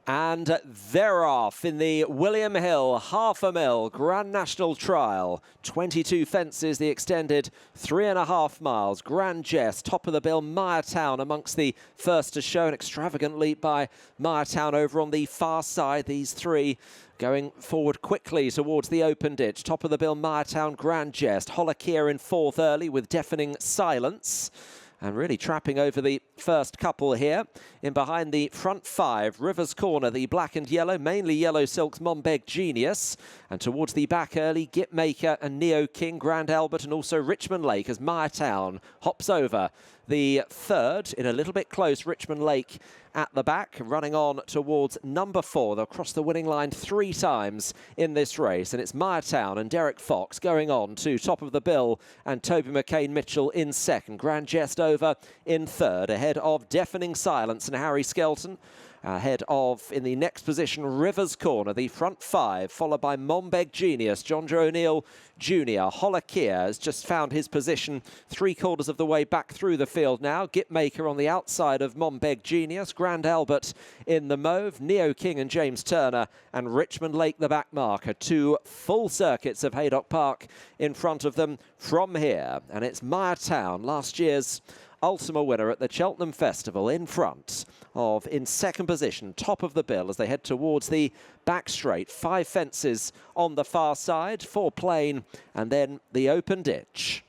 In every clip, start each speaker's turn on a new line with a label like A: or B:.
A: And they're off in the William Hill £500,000 Grand National Trial. 22 fences, the extended 3.5 miles. Grand Geste, top of the bill, Myretown amongst the first to show. An extravagant leap by Myretown over on the far side. These three going forward quickly towards the open ditch. Top of the bill, Myretown, Grand Geste. Haydock in fourth early with Deafening Silence. And really trapping over the first couple here. In behind the front five, Rivers Corner, the black and yellow, mainly yellow silks, Monbeg Genius. And towards the back early, Gitmaker and Neo King, Grand Albert, and also Richmond Lake as Myretown hops over the third. In a little bit close, Richmond Lake at the back, running on towards number 4. They'll cross the winning line 3 times in this race, and it's Myretown and Derek Fox going on to top of the bill, and Toby McCain-Mitchell in second. Grand Geste over in third, ahead of Deafening Silence and Harry Skelton. Ahead of, in the next position, Rivers Corner, the front 5, followed by Monbeg Genius. John Joe O'Neill Jr. Haydock has just found his position 3/4 of the way back through the field now. Gitmaker on the outside of Monbeg Genius. Grand Albert in the mauve. Neo King and James Turner, and Richmond Lake the back marker. 2 full circuits of Haydock Park in front of them from here. And it's Myretown, last year's Ultima winner at the Cheltenham Festival, in front of, in second position, top of the bill as they head towards the back straight. 5 fences on the far side, 4 plain, and then the open ditch.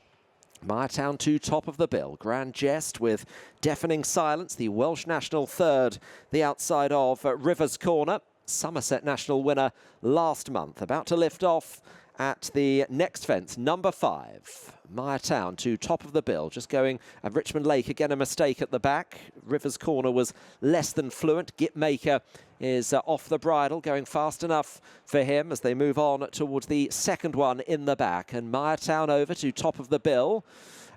A: Myretown 2 top of the bill. Grand Geste with Deafening Silence, the Welsh National third, the outside of Rivers Corner. Somerset National winner last month. About to lift off at the next fence, number 5. Myretown 2 top of the bill, just going, and Richmond Lake again a mistake at the back. Rivers Corner was less than fluent. Gitmaker is off the bridle, going fast enough for him as they move on towards the second one in the back. And Myretown over to top of the bill.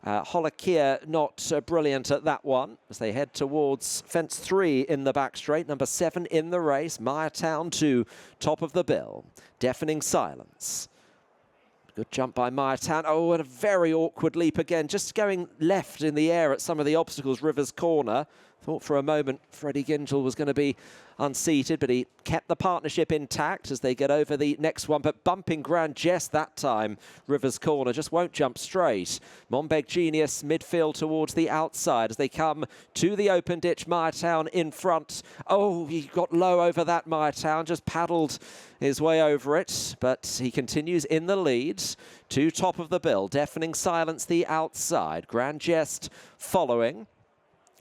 A: Haydock not brilliant at that one as they head towards fence 3 in the back straight. Number 7 in the race. Myretown 2 top of the bill. Deafening Silence. Good jump by Myretown. Oh, and a very awkward leap again. Just going left in the air at some of the obstacles. Rivers Corner. Thought for a moment Freddie Gingell was going to be unseated, but he kept the partnership intact as they get over the next one. But bumping Grand Geste that time. Rivers Corner just won't jump straight. Monbeg Genius midfield towards the outside as they come to the open ditch. Myretown in front. Oh, he got low over that, Myretown. Just paddled his way over it, but he continues in the lead. 2 top of the bill. Deafening Silence the outside. Grand Geste following.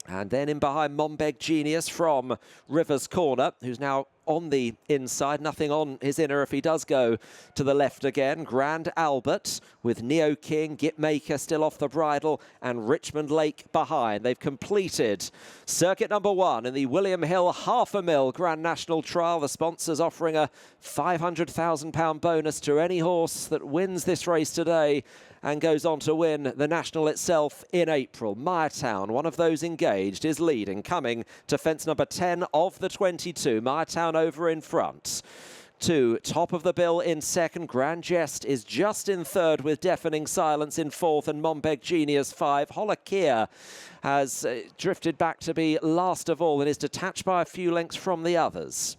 A: And then in behind, Monbeg Genius from Rivers Corner, who's now on the inside. Nothing on his inner if he does go to the left again. Grand Albert with Neo King, Gitmaker still off the bridle, and Richmond Lake behind. They've completed circuit number 1 in the William Hill £500,000 Grand National Trial. The sponsors offering a £500,000 bonus to any horse that wins this race today and goes on to win the National itself in April. Myretown, one of those engaged, is leading, coming to fence number 10 of the 22. Myretown over in front. 2 top of the bill in second. Grand Geste is just in third with Deafening Silence in fourth, and Monbeg Genius 5. Haydock has drifted back to be last of all and is detached by a few lengths from the others.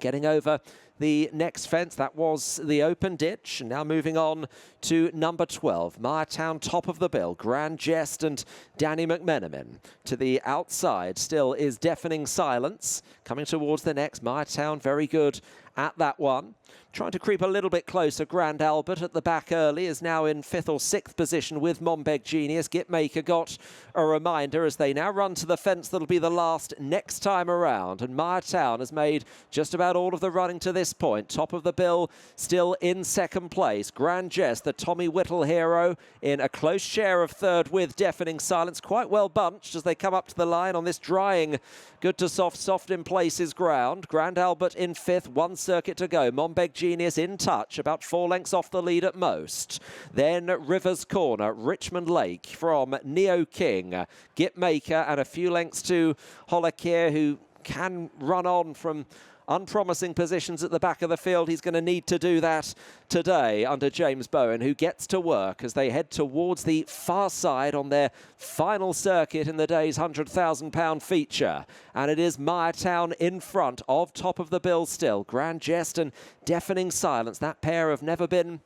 A: Getting over the next fence, that was the open ditch. And now moving on to number 12. Myretown top of the bill. Grand Geste and Danny McMenamin. To the outside still is Deafening Silence. Coming towards the next. Myretown very good at that one. Trying to creep a little bit closer. Grand Albert at the back early is now in 5th or 6th position with Monbeg Genius. Gitmaker got a reminder as they now run to the fence that'll be the last next time around. And Myretown has made just about all of the running to this point. Top of the bill, still in second place. Grand Geste, the Tommy Whittle hero, in a close share of third with Deafening Silence. Quite well bunched as they come up to the line on this drying, good to soft in places ground. Grand Albert in 5th, 1 circuit to go. Monbeg Genius in touch, about 4 lengths off the lead at most. Then Rivers Corner, Richmond Lake from Neo King, Gitmaker, and a few lengths to Haydock, who can run on from unpromising positions at the back of the field. He's going to need to do that today under James Bowen, who gets to work as they head towards the far side on their final circuit in the day's £100,000 feature. And it is Myretown in front of Top of the Bill still. Grand Geste and Deafening Silence. That pair have never been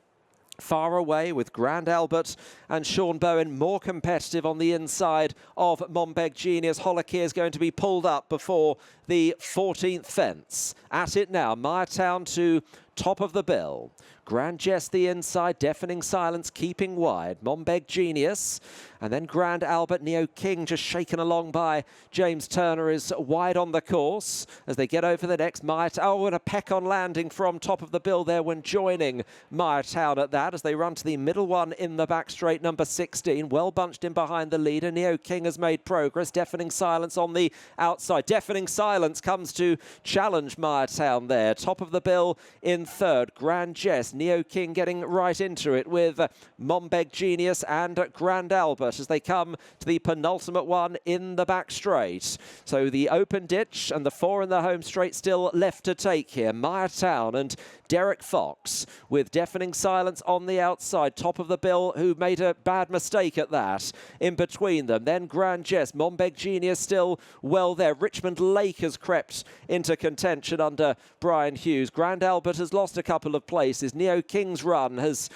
A: far away, with Grand Albert and Sean Bowen more competitive on the inside of Monbeg Genius. Hollicky is going to be pulled up before the 14th fence. At it now, Myretown to Top of the Bill. Grand Geste the inside, Deafening Silence keeping wide. Monbeg Genius, and then Grand Albert. Neo King just shaken along by James Turner is wide on the course as they get over the next Myretown. Oh, and a peck on landing from Top of the Bill there when joining Myretown at that as they run to the middle one in the back straight, number 16. Well bunched in behind the leader. Neo King has made progress. Deafening Silence on the outside. Deafening Silence comes to challenge Myretown there. Top of the Bill in third. Grand Geste. Neo King getting right into it with Monbeg Genius and Grand Albert as they come to the penultimate one in the back straight. So the open ditch and the four in the home straight still left to take here. Myretown and Derek Fox with Deafening Silence on the outside. Top of the Bill, who made a bad mistake at that, in between them. Then Grand Geste. Monbeg Genius still well there. Richmond Lake has crept into contention under Brian Hughes. Grand Albert has lost a couple of places. Neo King's run has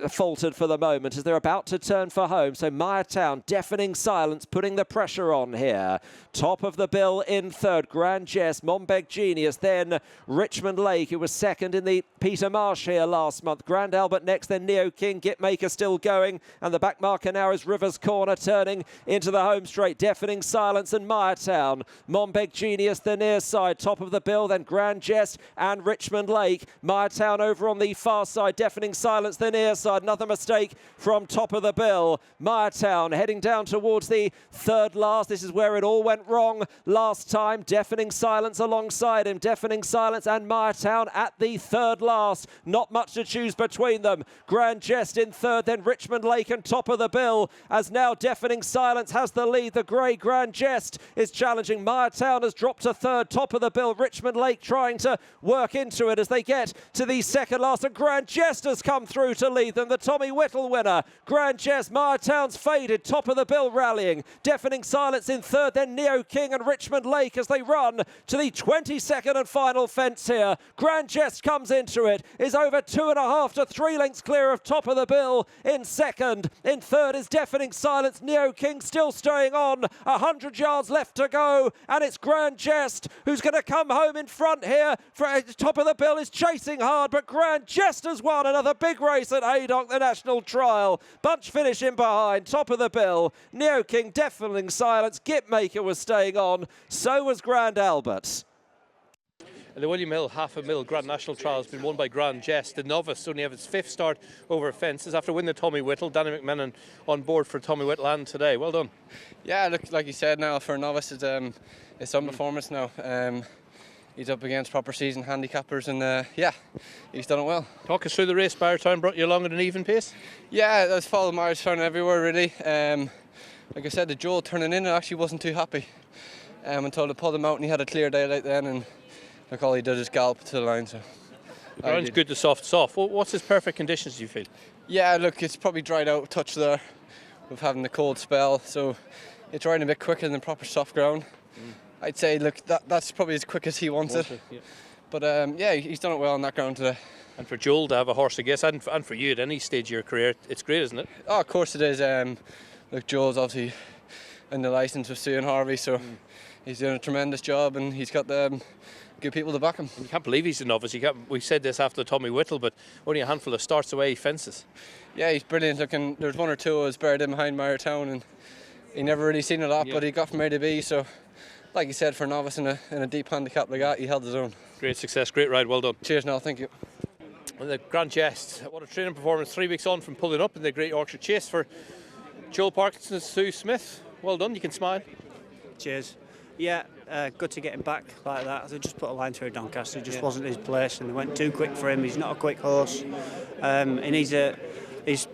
A: faltered for the moment as they're about to turn for home. So Myretown, Deafening Silence, putting the pressure on here. Top of the Bill in third. Grand Geste, Monbeg Genius, then Richmond Lake, who was second in the Peter Marsh here last month. Grand Albert next, then Neo King. Gitmaker still going, and the back marker now is Rivers Corner turning into the home straight. Deafening Silence and Myretown. Monbeg Genius the near side. Top of the Bill, then Grand Geste and Richmond Lake. Myretown over on the far side. Deafening Silence the near side. Another mistake from Top of the Bill. Myretown heading down towards the third last. This is where it all went wrong last time. Deafening Silence alongside him. Deafening Silence and Myretown at the third last. Not much to choose between them. Grand Geste in third, then Richmond Lake and Top of the Bill, as now Deafening Silence has the lead. The grey Grand Geste is challenging. Myretown has dropped to third. Top of the Bill, Richmond Lake trying to work into it as they get to the second last, and Grand Geste has come through to lead them. The Tommy Whittle winner. Grand Geste, Myretown's faded. Top of the Bill rallying. Deafening Silence in third, then Neo King and Richmond Lake as they run to the 22nd and final fence here. Grand Geste comes into it, is over 2.5 to 3 lengths clear of Top of the Bill in second. In third is Deafening Silence. Neo King still staying on. 100 yards left to go, and it's Grand Geste who's going to come home in front here. Top of the Bill is chasing hard, but Grand Geste has won another big race at Haydock, the national trial. Bunch finish in behind. Top of the Bill, Neo King, Deafening Silence. Gitmaker was staying on, so was Grand Albert.
B: The William Hill £500,000 Grand National Trial has been won by Grand Geste. The novice only have its 5th start over fences after winning the Tommy Whittle. Danny McMenon on board for Tommy Whittle and today. Well done.
C: Yeah, look, like you said, now for a novice, it's some performance now. He's up against proper season handicappers, and yeah, he's done it well.
B: Talk us through the race. Myretown brought you along at an even pace?
C: Yeah, that's followed Myretown everywhere really. Like I said, the Joel turning in, I actually wasn't too happy until they pulled him out and he had a clear daylight then, and look, all he did is gallop to the line. So
B: the ground's good to soft. What's his perfect conditions, do you feel?
C: Yeah, look, it's probably dried out a touch there with having the cold spell, so it's riding a bit quicker than proper soft ground. I'd say, look, that's probably as quick as he wants it. Yeah. But yeah, he's done it well on that ground today. And
B: for Joel to have a horse, I guess, and for you at any stage of your career, it's great, isn't it?
C: Oh, of course it is. Look, Joel's obviously in the licence with Sue and Harvey, so he's doing a tremendous job, and he's got the good people to back him.
B: And you can't believe he's a novice. We said this after Tommy Whittle, but only a handful of starts away he fences.
C: Yeah, he's brilliant. Looking, there's one or two I was buried in behind Myretown, and he never really seen a lot, but he got from A to B. So, like you said, for a novice in a deep handicap like that, he held his own.
B: Great success, great ride, well done.
C: Cheers, Noel, thank you.
B: And the Grand Geste, what a training performance 3 weeks on from pulling up in the Great Yorkshire Chase for Joel Parkinson and Sue Smith. Well done, you can smile.
D: Cheers. Yeah, good to get him back like that. They just put a line through Doncaster. It just wasn't his place, and they went too quick for him. He's not a quick horse, and he's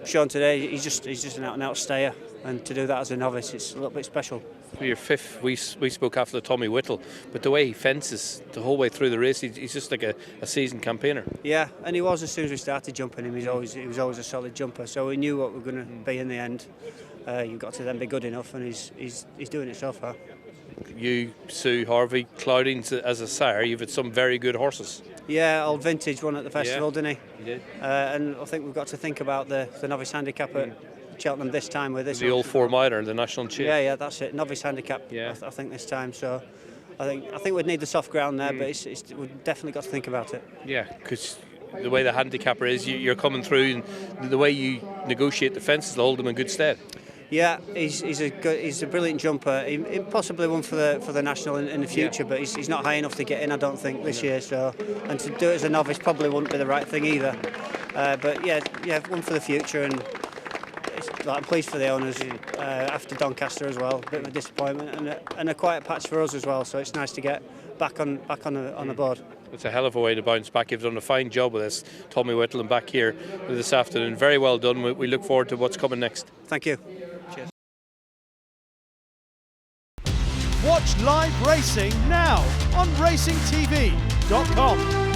D: shown today. He's just an out-and-out stayer, and to do that as a novice, it's a little bit special.
B: Your fifth, we spoke after the Tommy Whittle, but the way he fences the whole way through the race, he's just like a seasoned campaigner.
D: Yeah, and he was as soon as we started jumping him. He was always a solid jumper, so we knew what we were going to be in the end. You've got to then be good enough, and he's doing it so far.
B: You, Sue, Harvey, Clouding as a sire, you've had some very good horses.
D: Yeah, old vintage won at the festival, didn't he?
B: He did.
D: And I think we've got to think about the novice handicap at Cheltenham this time with this.
B: The old 4 miler, the national chase.
D: Yeah, that's it. Novice handicap.
B: Yeah.
D: I think this time. So I think we'd need the soft ground there, but we've definitely got to think about it.
B: Yeah, because the way the handicapper is, you're coming through, and the way you negotiate the fences will hold him in good stead.
D: Yeah, he's a brilliant jumper. He possibly won for the national in the future, but he's not high enough to get in, I don't think, this year. So, and to do it as a novice probably wouldn't be the right thing either. But yeah, one for the future, and I'm pleased for the owners after Doncaster as well. A bit of a disappointment and a quiet patch for us as well. So it's nice to get back on the board.
B: It's a hell of a way to bounce back. You've done a fine job with this, Tommy Whittle, and back here this afternoon. Very well done. We look forward to what's coming next.
D: Thank you. Cheers.
E: Watch live racing now on racingtv.com.